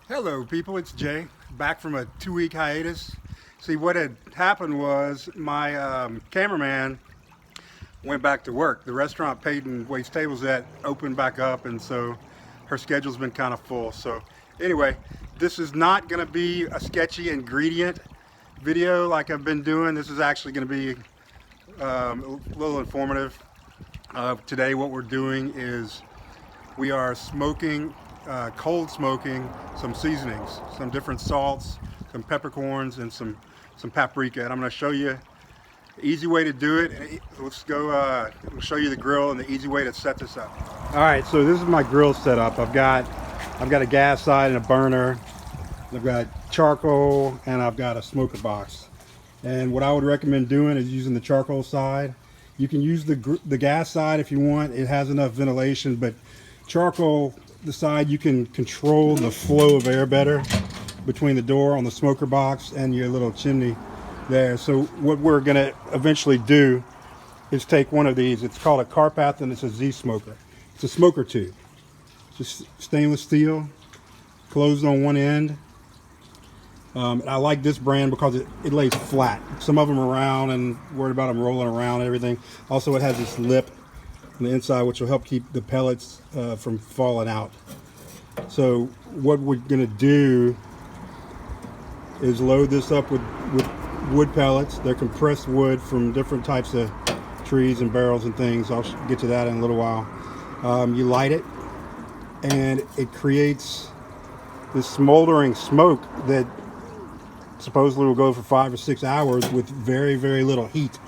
Hello people, it's Jay, back from a 2-week hiatus. See, what had happened was my cameraman went back to work. The restaurant Peyton waits tables at opened back up, and so her schedule's been kind of full. So anyway, this is not going to be a sketchy ingredient video like I've been doing. This is actually going to be a little informative. Today what we're doing is we are smoking, cold smoking some seasonings, some different salts, some peppercorns, and some paprika. And I'm going to show you the easy way to do it. Let's go. We'll show you the grill and the easy way to set this up. All right, so this is my grill setup. I've got a gas side and a burner. I've got charcoal and I've got a smoker box. And what I would recommend doing is using the charcoal side. You can use the gas side if you want. It has enough ventilation, but charcoal, the side you can control the flow of air better between the door on the smoker box and your little chimney there. So what we're going to eventually do is take one of these. It's called a Carpath and it's a Z smoker. It's a smoker tube. Just stainless steel, closed on one end. I like this brand because it lays flat. Some of them are round and worried about them rolling around and everything. Also, it has this lip on the inside which will help keep the pellets from falling out. So what we're going to do is load this up with wood pellets. They're compressed wood from different types of trees and barrels and things. I'll get to that in a little while. You light it and it creates this smoldering smoke that supposedly will go for 5 or 6 hours with very, very little heat.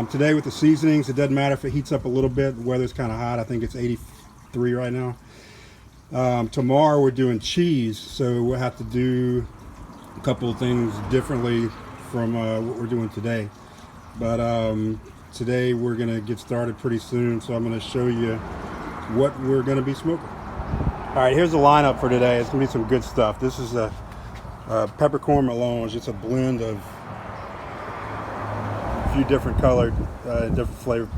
Today with the seasonings, it doesn't matter if it heats up a little bit. The weather's kind of hot. I think it's 83 right now. Tomorrow we're doing cheese, so we'll have to do a couple of things differently from what we're doing today. But today we're going to get started pretty soon, so I'm going to show you what we're going to be smoking. All right, here's the lineup for today. It's going to be some good stuff. This is a peppercorn melange. It's a blend of a few different colored, different flavored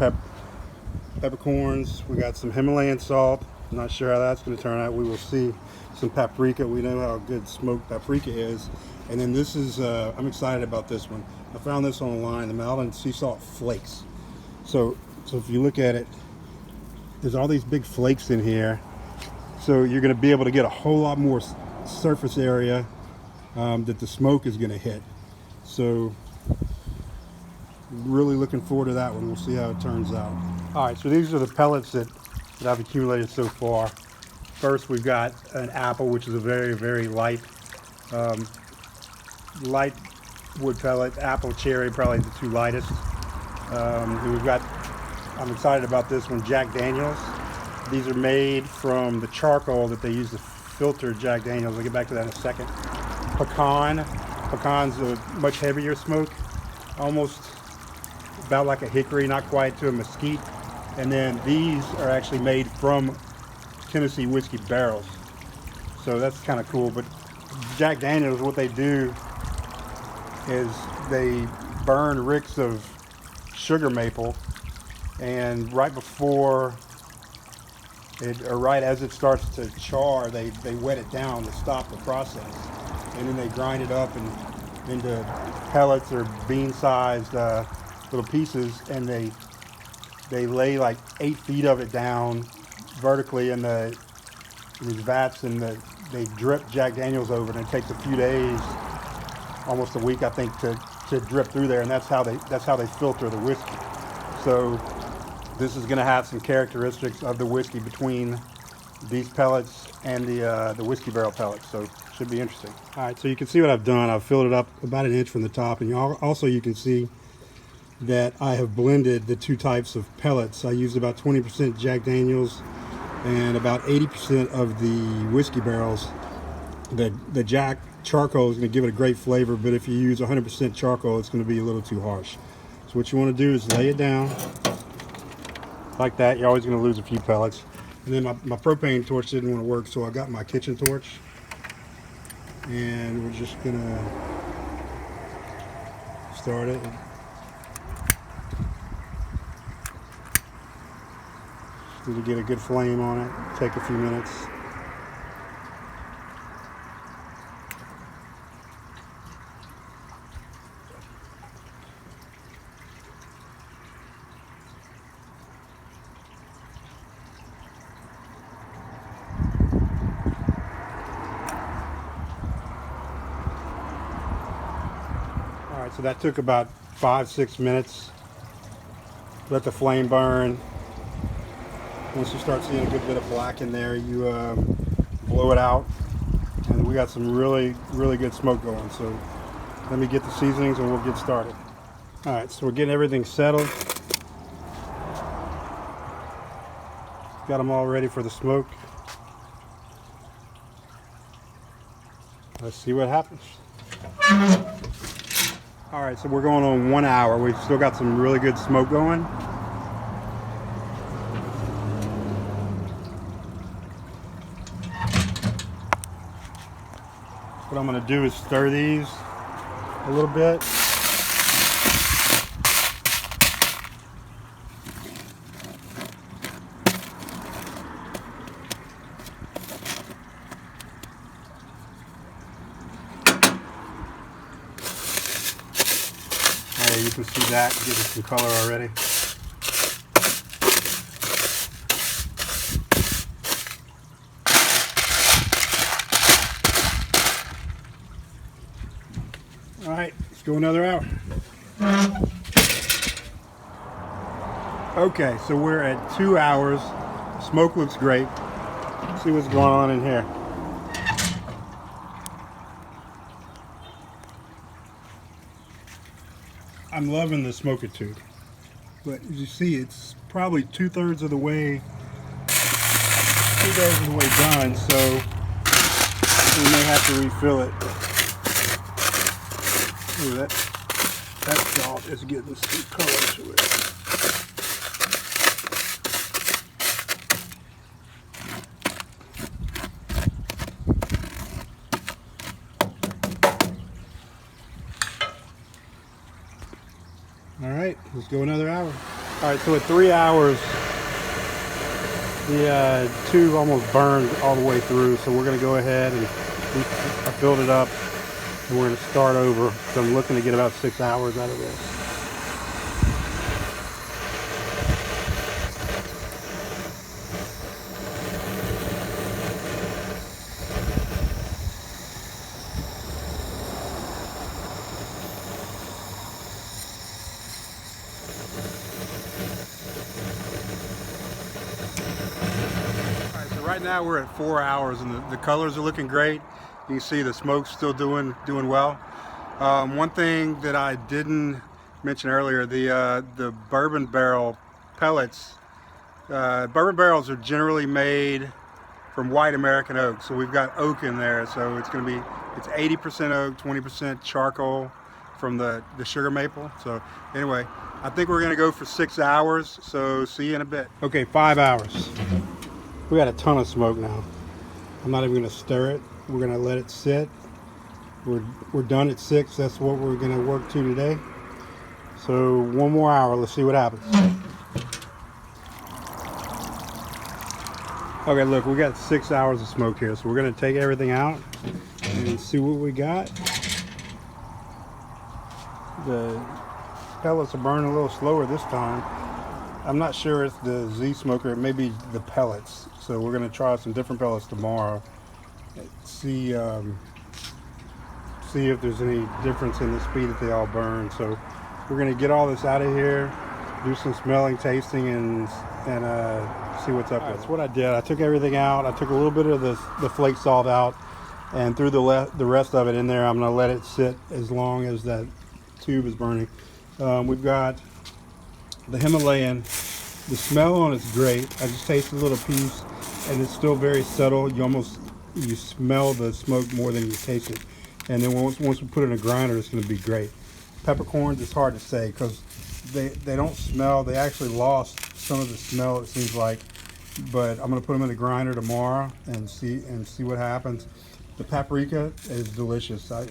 peppercorns. We got some Himalayan salt. I'm not sure how that's going to turn out. We will see. Some paprika. We know how good smoked paprika is. And then this is, I'm excited about this one. I found this online, the Mountain Sea Salt Flakes. So if you look at it, there's all these big flakes in here. So you're going to be able to get a whole lot more surface area that the smoke is going to hit. So really looking forward to that one. We'll see how it turns out. All right, so these are the pellets that I've accumulated so far. First, we've got an apple, which is a very, very light wood pellet. Apple, cherry, probably the two lightest. We've got, I'm excited about this one, Jack Daniels. These are made from the charcoal that they use to filter Jack Daniels. I'll get back to that in a second. Pecan's a much heavier smoke, almost about like a hickory, not quite to a mesquite. And then these are actually made from Tennessee whiskey barrels, so that's kind of cool. But Jack Daniels, what they do is they burn ricks of sugar maple, and right before it, or right as it starts to char, they wet it down to stop the process, and then they grind it up into pellets or bean-sized little pieces, and they lay like 8 feet of it down vertically in these vats, and they drip Jack Daniels over it, and it takes a few days, almost a week I think, to drip through there, and that's how they filter the whiskey. So this is going to have some characteristics of the whiskey between these pellets and the whiskey barrel pellets, so should be interesting. All right, so you can see what I've done. I've filled it up about an inch from the top, and you can see that I have blended the two types of pellets. I used about 20% Jack Daniels and about 80% of the whiskey barrels. The Jack charcoal is going to give it a great flavor, but if you use 100% charcoal, it's going to be a little too harsh. So what you want to do is lay it down like that. You're always going to lose a few pellets. And then my propane torch didn't want to work, so I got my kitchen torch, and we're just going to start it. Need to get a good flame on it. Take a few minutes. Alright, so that took about 5-6 minutes. Let the flame burn. Once you start seeing a good bit of black in there, you blow it out. And we got some really good smoke going. So let me get the seasonings and we'll get started. Alright, so we're getting everything settled. Got them all ready for the smoke. Let's see what happens. Alright, so we're going on 1 hour. We've still got some really good smoke going. What I'm going to do is stir these a little bit. You can see that, give it some color already. All right, let's go another hour. Okay, so we're at 2 hours. Smoke looks great. Let's see what's going on in here. I'm loving the smoker tube, but as you see, it's probably two-thirds of the way done, so we may have to refill it. Ooh, that salt is getting some color to it. All right, let's go another hour. All right, so at 3 hours, the tube almost burned all the way through, so we're gonna go ahead and I filled it up and we're gonna start over. So I'm looking to get about 6 hours out of this. Right now we're at 4 hours and the colors are looking great. You can see the smoke's still doing well. One thing that I didn't mention earlier, the bourbon barrel pellets. Bourbon barrels are generally made from white American oak, so we've got oak in there. So it's 80% oak, 20% charcoal from the sugar maple. So anyway, I think we're gonna go for 6 hours. So see you in a bit. Okay, 5 hours. We got a ton of smoke now. I'm not even gonna stir it. We're gonna let it sit. We're done at 6. That's what we're gonna work to today. So 1 more hour, let's see what happens. Okay, look, we got 6 hours of smoke here. So we're gonna take everything out and see what we got. The pellets are burning a little slower this time. I'm not sure it's the Z smoker, it may be the pellets. So we're gonna try some different pellets tomorrow. See if there's any difference in the speed that they all burn. So we're gonna get all this out of here, do some smelling, tasting, and see what's up with it. That's what I did. I took everything out. I took a little bit of the flake salt out and threw the rest of it in there. I'm gonna let it sit as long as that tube is burning. We've got the Himalayan. The smell on it's great. I just tasted a little piece and it's still very subtle. You smell the smoke more than you taste it. And then once we put it in a grinder, it's going to be great. Peppercorns, it's hard to say because they don't smell. They actually lost some of the smell, it seems like. But I'm going to put them in a grinder tomorrow and see what happens. The paprika is delicious. I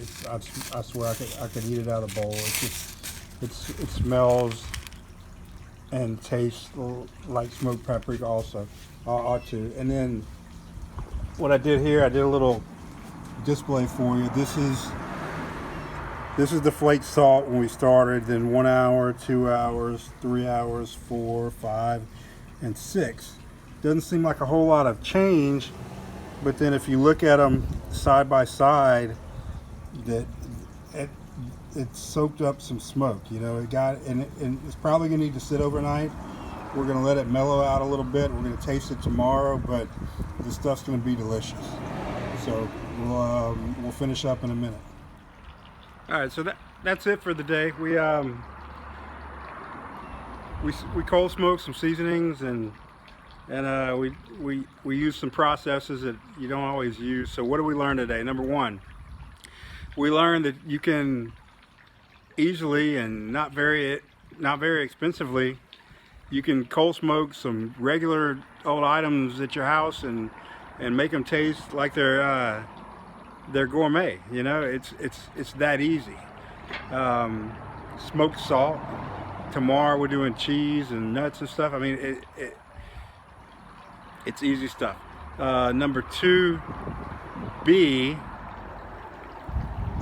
swear I could eat it out of a bowl. It smells and tastes like smoked paprika also. Ought to. And then what I did here, I did a little display for you. This is the flake salt when we started. Then 1 hour, 2 hours, 3 hours, 4, 5, and 6. Doesn't seem like a whole lot of change, but then if you look at them side by side, it soaked up some smoke. You know, and it's probably gonna need to sit overnight. We're gonna let it mellow out a little bit. We're gonna taste it tomorrow, but this stuff's gonna be delicious. So we'll finish up in a minute. All right, so that's it for the day. We cold smoked some seasonings and we used some processes that you don't always use. So what did we learn today? Number one, we learned that you can easily and not very expensively, you can cold smoke some regular old items at your house and make them taste like they're gourmet. You know, it's that easy. Smoked salt. Tomorrow we're doing cheese and nuts and stuff. I mean, it's easy stuff. Number two,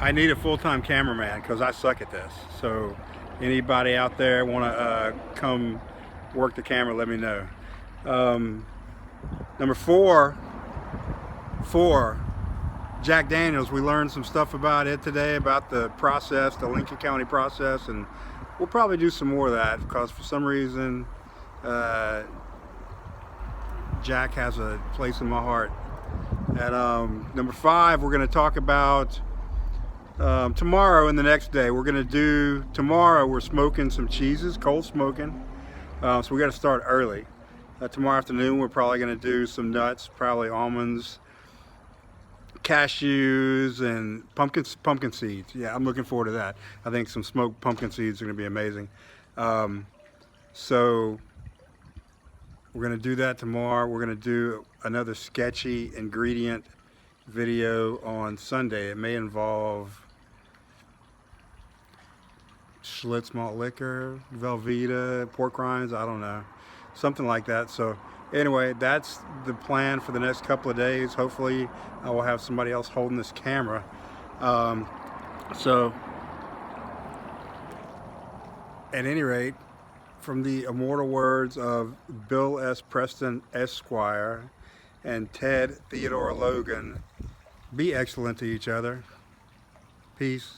I need a full-time cameraman because I suck at this. So anybody out there want to come work the camera, let me know. Number four, Jack Daniels. We learned some stuff about it today, about the process, the Lincoln County process, and we'll probably do some more of that because for some reason Jack has a place in my heart. And number five, we're going to talk about tomorrow and the next day. Tomorrow we're smoking some cheeses, cold smoking. So we got to start early. Tomorrow afternoon we're probably going to do some nuts, probably almonds, cashews, and pumpkin seeds. Yeah, I'm looking forward to that. I think some smoked pumpkin seeds are going to be amazing. So we're going to do that tomorrow. We're going to do another sketchy ingredient video on Sunday. It may involve Schlitz malt liquor, Velveeta, pork rinds, I don't know, something like that. So anyway, that's the plan for the next couple of days. Hopefully I will have somebody else holding this camera. So at any rate, from the immortal words of Bill S. Preston Esquire and Ted Theodore Logan, be excellent to each other. Peace.